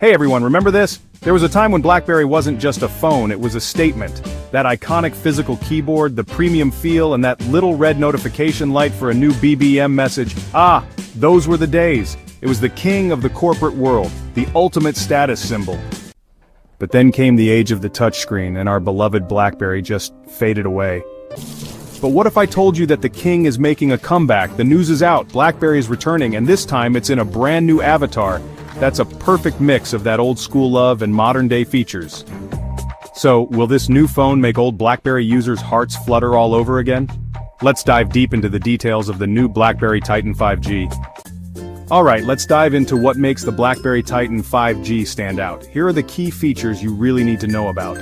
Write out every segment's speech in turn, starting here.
Hey everyone, remember this? There was a time when BlackBerry wasn't just a phone, it was a statement. That iconic physical keyboard, the premium feel, and that little red notification light for a new BBM message. Ah, those were the days. It was the king of the corporate world, the ultimate status symbol. But then came the age of the touchscreen, and our beloved BlackBerry just faded away. But what if I told you that the king is making a comeback? The news is out, BlackBerry is returning, and this time it's in a brand new avatar. That's a perfect mix of that old school love and modern day features. So, will this new phone make old BlackBerry users' hearts flutter all over again? Let's dive deep into the details of the new Blackberry Titan 5G. Alright, let's dive into what makes the Blackberry Titan 5G stand out. Here are the key features you really need to know about.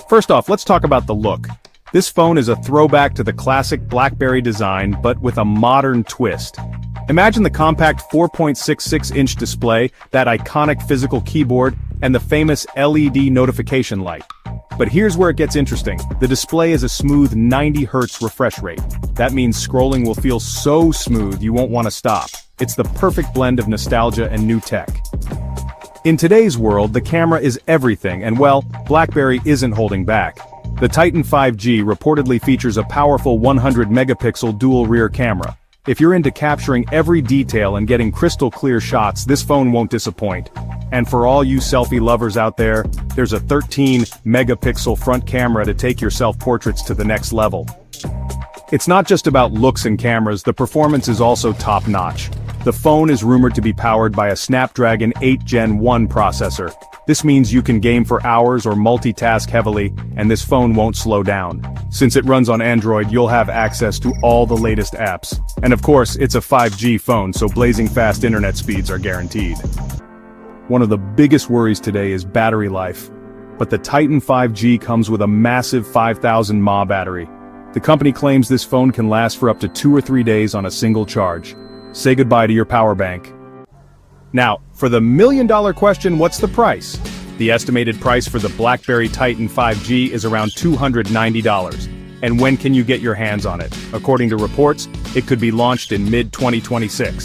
First off, let's talk about the look. This phone is a throwback to the classic BlackBerry design, but with a modern twist. Imagine the compact 4.66-inch display, that iconic physical keyboard, and the famous LED notification light. But here's where it gets interesting. The display is a smooth 90 Hz refresh rate. That means scrolling will feel so smooth you won't want to stop. It's the perfect blend of nostalgia and new tech. In today's world, the camera is everything, and well, BlackBerry isn't holding back. The Titan 5G reportedly features a powerful 100-megapixel dual rear camera. If you're into capturing every detail and getting crystal clear shots, this phone won't disappoint. And for all you selfie lovers out there, there's a 13-megapixel front camera to take your self-portraits to the next level. It's not just about looks and cameras, the performance is also top-notch. The phone is rumored to be powered by a Snapdragon 8 Gen 1 processor. This means you can game for hours or multitask heavily, and this phone won't slow down. Since it runs on Android, you'll have access to all the latest apps. And of course, it's a 5G phone, so blazing fast internet speeds are guaranteed. One of the biggest worries today is battery life. But the Titan 5G comes with a massive 5000 mAh battery. The company claims this phone can last for up to 2 or 3 days on a single charge. Say goodbye to your power bank. Now, for the million-dollar question, what's the price? The estimated price for the Blackberry Titan 5G is around $290. And when can you get your hands on it? According to reports, it could be launched in mid-2026.